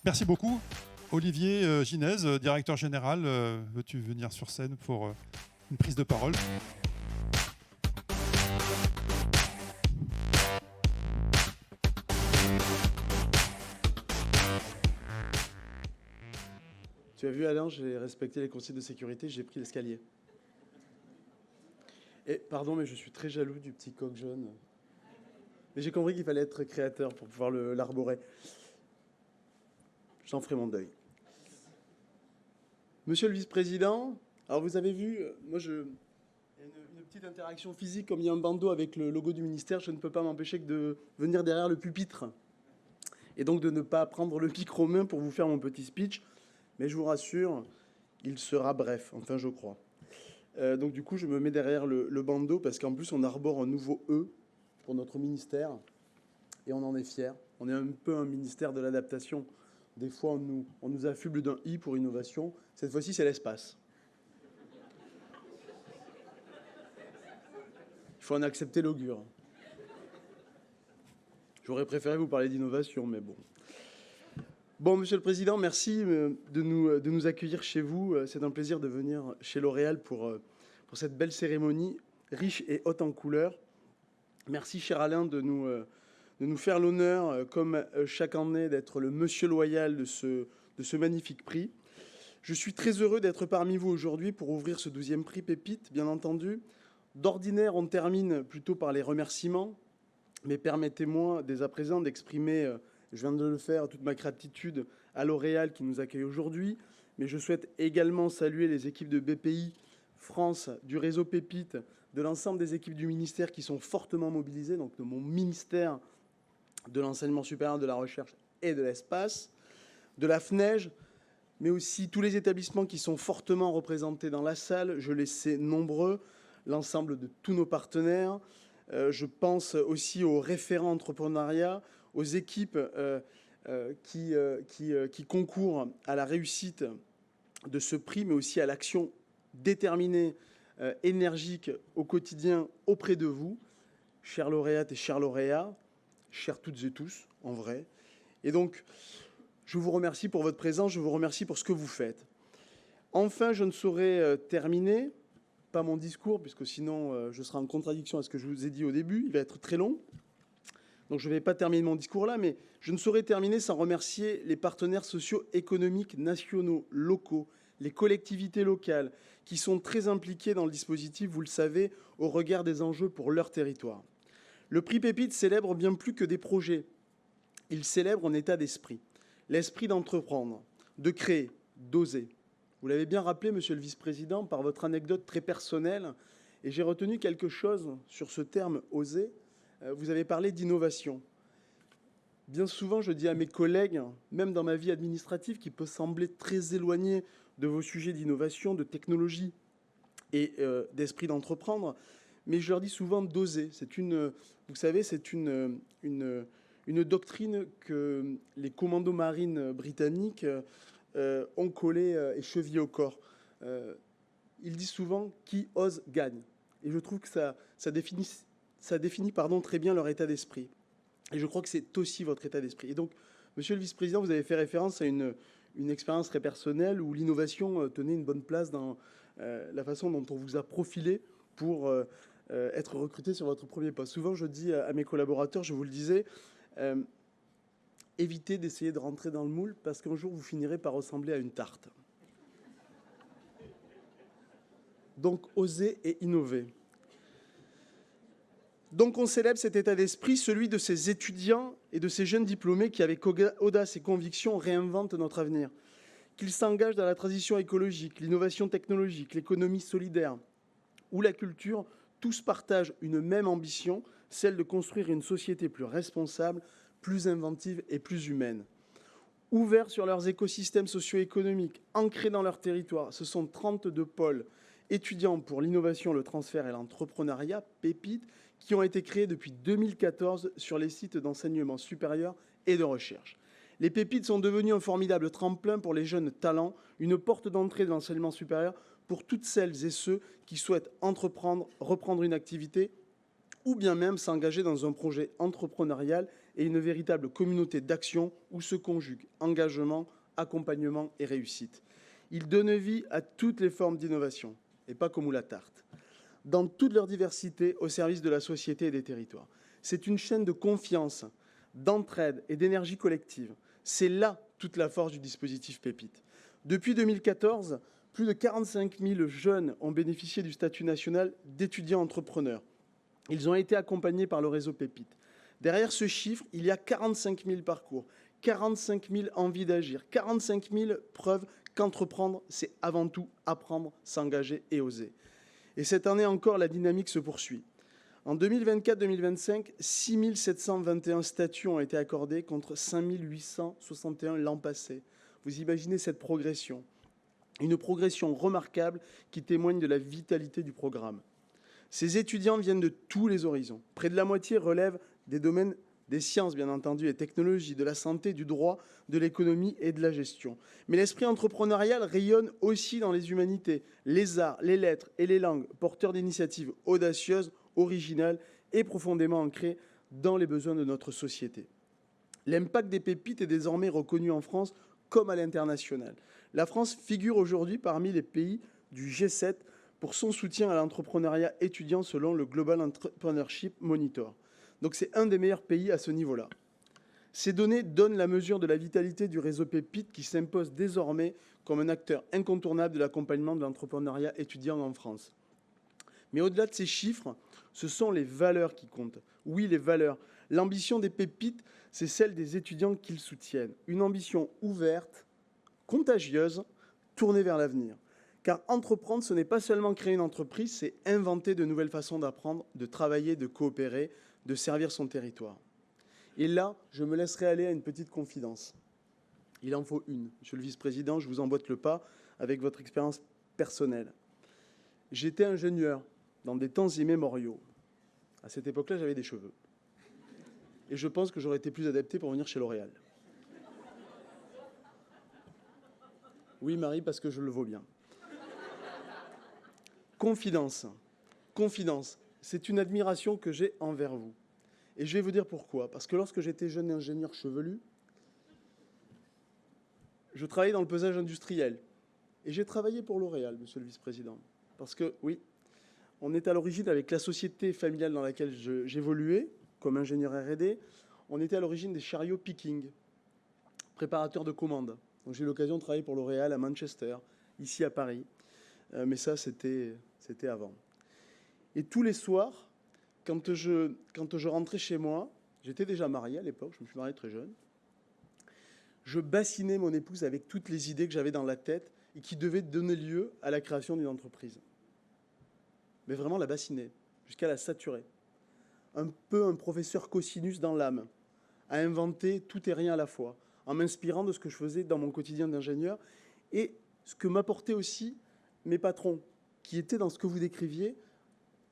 Merci beaucoup. Olivier Ginez, directeur général, veux-tu venir sur scène pour une prise de parole? Tu as vu, Alain, j'ai respecté les consignes de sécurité, j'ai pris l'escalier. Et pardon, mais je suis très jaloux du petit coq jaune. Mais j'ai compris qu'il fallait être créateur pour pouvoir l'arborer. J'en ferai mon deuil. Monsieur le vice-président, alors vous avez vu, moi il y a une petite interaction physique, comme il y a un bandeau avec le logo du ministère, je ne peux pas m'empêcher que de venir derrière le pupitre. Et donc de ne pas prendre le micro aux mains pour vous faire mon petit speech. Mais je vous rassure, il sera bref, enfin je crois. Donc du coup, je me mets derrière le bandeau parce qu'en plus, on arbore un nouveau E pour notre ministère. Et on en est fiers. On est un peu un ministère de l'adaptation. Des fois, on nous affuble d'un I pour innovation. Cette fois-ci, c'est l'espace. Il faut en accepter l'augure. J'aurais préféré vous parler d'innovation, mais bon. Bon, Monsieur le Président, merci de nous accueillir chez vous. C'est un plaisir de venir chez L'Oréal pour cette belle cérémonie, riche et haute en couleurs. Merci, cher Alain, de nous faire l'honneur, comme chaque année, d'être le monsieur loyal de ce magnifique prix. Je suis très heureux d'être parmi vous aujourd'hui pour ouvrir ce 12e prix Pépite, bien entendu. D'ordinaire, on termine plutôt par les remerciements, mais permettez-moi dès à présent d'exprimer, je viens de le faire, toute ma gratitude à L'Oréal qui nous accueille aujourd'hui, mais je souhaite également saluer les équipes de BPI France, du réseau Pépite, de l'ensemble des équipes du ministère qui sont fortement mobilisées, donc de mon ministère de l'enseignement supérieur, de la recherche et de l'espace, de la FNEJ, mais aussi tous les établissements qui sont fortement représentés dans la salle. Je les sais nombreux, l'ensemble de tous nos partenaires. Je pense aussi aux référents entrepreneuriat, aux équipes qui concourent à la réussite de ce prix, mais aussi à l'action déterminée, énergique au quotidien auprès de vous, chers lauréates et chers lauréats, chers toutes et tous, en vrai. Et donc, je vous remercie pour votre présence, je vous remercie pour ce que vous faites. Enfin, je ne saurais terminer, pas mon discours, puisque sinon je serai en contradiction à ce que je vous ai dit au début, il va être très long. Donc je ne vais pas terminer mon discours là, mais je ne saurais terminer sans remercier les partenaires socio-économiques nationaux, locaux, les collectivités locales, qui sont très impliqués dans le dispositif, vous le savez, au regard des enjeux pour leur territoire. Le prix Pépite célèbre bien plus que des projets. Il célèbre un état d'esprit. L'esprit d'entreprendre, de créer, d'oser. Vous l'avez bien rappelé, monsieur le vice-président, par votre anecdote très personnelle, et j'ai retenu quelque chose sur ce terme « oser ». Vous avez parlé d'innovation. Bien souvent, je dis à mes collègues, même dans ma vie administrative, qui peut sembler très éloignée de vos sujets d'innovation, de technologie et d'esprit d'entreprendre, mais je leur dis souvent d'oser. Vous savez, c'est une doctrine que les commandos marines britanniques ont collée et chevillée au corps. Ils disent souvent « qui ose gagne ». Et je trouve que ça définit très bien leur état d'esprit. Et je crois que c'est aussi votre état d'esprit. Et donc, monsieur le vice-président, vous avez fait référence à une expérience très personnelle où l'innovation tenait une bonne place dans la façon dont on vous a profilé pour être recruté sur votre premier poste. Souvent, je dis à mes collaborateurs, je vous le disais, évitez d'essayer de rentrer dans le moule parce qu'un jour, vous finirez par ressembler à une tarte. Donc, osez et innovez. Donc on célèbre cet état d'esprit, celui de ces étudiants et de ces jeunes diplômés qui, avec audace et conviction, réinventent notre avenir. Qu'ils s'engagent dans la transition écologique, l'innovation technologique, l'économie solidaire ou la culture, tous partagent une même ambition, celle de construire une société plus responsable, plus inventive et plus humaine. Ouverts sur leurs écosystèmes socio-économiques, ancrés dans leur territoire, ce sont 32 pôles étudiants pour l'innovation, le transfert et l'entrepreneuriat, Pépite, qui ont été créés depuis 2014 sur les sites d'enseignement supérieur et de recherche. Les Pépites sont devenus un formidable tremplin pour les jeunes talents, une porte d'entrée de l'enseignement supérieur pour toutes celles et ceux qui souhaitent entreprendre, reprendre une activité ou bien même s'engager dans un projet entrepreneurial et une véritable communauté d'action où se conjuguent engagement, accompagnement et réussite. Ils donnent vie à toutes les formes d'innovation, et pas comme moule à tarte, dans toute leur diversité au service de la société et des territoires. C'est une chaîne de confiance, d'entraide et d'énergie collective. C'est là toute la force du dispositif Pépite. Depuis 2014, plus de 45 000 jeunes ont bénéficié du statut national d'étudiants entrepreneurs. Ils ont été accompagnés par le réseau Pépite. Derrière ce chiffre, il y a 45 000 parcours, 45 000 envies d'agir, 45 000 preuves qu'entreprendre, c'est avant tout apprendre, s'engager et oser. Et cette année encore, la dynamique se poursuit. En 2024-2025, 6 721 statuts ont été accordés contre 5 861 l'an passé. Vous imaginez cette progression. Une progression remarquable qui témoigne de la vitalité du programme. Ces étudiants viennent de tous les horizons. Près de la moitié relèvent des domaines des sciences, bien entendu, et technologies, de la santé, du droit, de l'économie et de la gestion. Mais l'esprit entrepreneurial rayonne aussi dans les humanités, les arts, les lettres et les langues, porteurs d'initiatives audacieuses, originales et profondément ancrées dans les besoins de notre société. L'impact des pépites est désormais reconnu en France comme à l'international. La France figure aujourd'hui parmi les pays du G7 pour son soutien à l'entrepreneuriat étudiant selon le Global Entrepreneurship Monitor. Donc c'est un des meilleurs pays à ce niveau-là. Ces données donnent la mesure de la vitalité du réseau Pépite qui s'impose désormais comme un acteur incontournable de l'accompagnement de l'entrepreneuriat étudiant en France. Mais au-delà de ces chiffres, ce sont les valeurs qui comptent. Oui, les valeurs. L'ambition des Pépites, c'est celle des étudiants qu'ils soutiennent. Une ambition ouverte, contagieuse, tournée vers l'avenir. Car entreprendre, ce n'est pas seulement créer une entreprise, c'est inventer de nouvelles façons d'apprendre, de travailler, de coopérer, de servir son territoire. Et là, je me laisserai aller à une petite confidence. Il en faut une. Monsieur le vice-président, je vous emboîte le pas avec votre expérience personnelle. J'étais ingénieur dans des temps immémoriaux. À cette époque-là, j'avais des cheveux. Et je pense que j'aurais été plus adapté pour venir chez L'Oréal. Oui, Marie, parce que je le vaux bien. Confidence. Confidence. C'est une admiration que j'ai envers vous. Et je vais vous dire pourquoi. Parce que lorsque j'étais jeune ingénieur chevelu, je travaillais dans le pesage industriel. Et j'ai travaillé pour L'Oréal, monsieur le vice-président. Parce que, oui, on est à l'origine, avec la société familiale dans laquelle j'évoluais, comme ingénieur R&D, on était à l'origine des chariots picking, préparateurs de commandes. Donc j'ai eu l'occasion de travailler pour L'Oréal à Manchester, ici à Paris. Mais ça, c'était avant. Et tous les soirs, quand je rentrais chez moi, j'étais déjà marié à l'époque, je me suis marié très jeune, je bassinais mon épouse avec toutes les idées que j'avais dans la tête et qui devaient donner lieu à la création d'une entreprise. Mais vraiment la bassiner, jusqu'à la saturer. Un peu un professeur cosinus dans l'âme, à inventer tout et rien à la fois, en m'inspirant de ce que je faisais dans mon quotidien d'ingénieur et ce que m'apportaient aussi mes patrons, qui étaient dans ce que vous décriviez,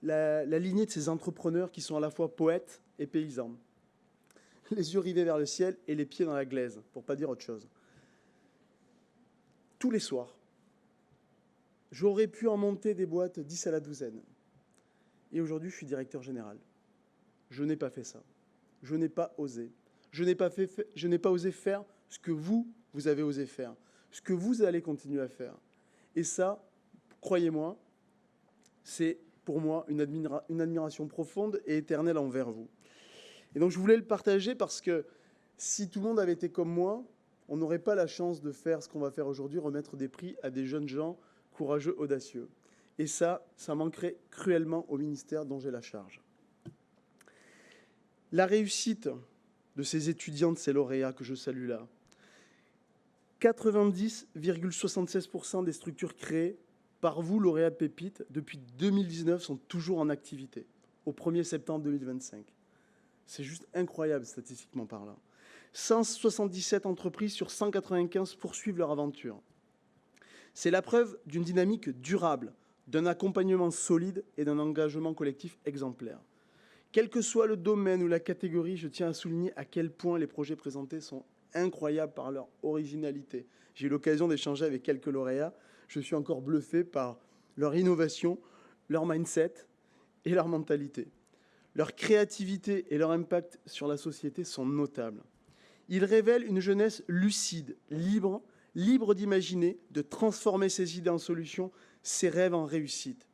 la lignée de ces entrepreneurs qui sont à la fois poètes et paysans. Les yeux rivés vers le ciel et les pieds dans la glaise, pour ne pas dire autre chose. Tous les soirs, j'aurais pu en monter des boîtes 10 à la douzaine. Et aujourd'hui, je suis directeur général. Je n'ai pas fait ça. Je n'ai pas osé. Je n'ai pas osé faire ce que vous avez osé faire, ce que vous allez continuer à faire. Et ça, croyez-moi, c'est pour moi une admiration profonde et éternelle envers vous. Et donc je voulais le partager parce que si tout le monde avait été comme moi, on n'aurait pas la chance de faire ce qu'on va faire aujourd'hui, remettre des prix à des jeunes gens courageux, audacieux. Et ça manquerait cruellement au ministère dont j'ai la charge. La réussite de ces étudiants, de ces lauréats que je salue là, 90,76% des structures créées par vous, lauréats de Pépite, depuis 2019, sont toujours en activité, au 1er septembre 2025. C'est juste incroyable, statistiquement parlant. 177 entreprises sur 195 poursuivent leur aventure. C'est la preuve d'une dynamique durable, d'un accompagnement solide et d'un engagement collectif exemplaire. Quel que soit le domaine ou la catégorie, je tiens à souligner à quel point les projets présentés sont incroyables par leur originalité. J'ai eu l'occasion d'échanger avec quelques lauréats. Je suis encore bluffé par leur innovation, leur mindset et leur mentalité. Leur créativité et leur impact sur la société sont notables. Ils révèlent une jeunesse lucide, libre d'imaginer, de transformer ses idées en solutions, ses rêves en réussite.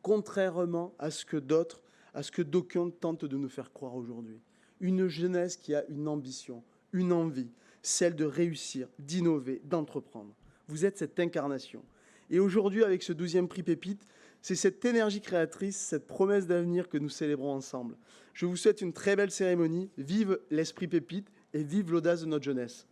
Contrairement à ce que d'aucuns tentent de nous faire croire aujourd'hui. Une jeunesse qui a une ambition, une envie, celle de réussir, d'innover, d'entreprendre. Vous êtes cette incarnation. Et aujourd'hui, avec ce 12e prix Pépite, c'est cette énergie créatrice, cette promesse d'avenir que nous célébrons ensemble. Je vous souhaite une très belle cérémonie. Vive l'esprit Pépite et vive l'audace de notre jeunesse.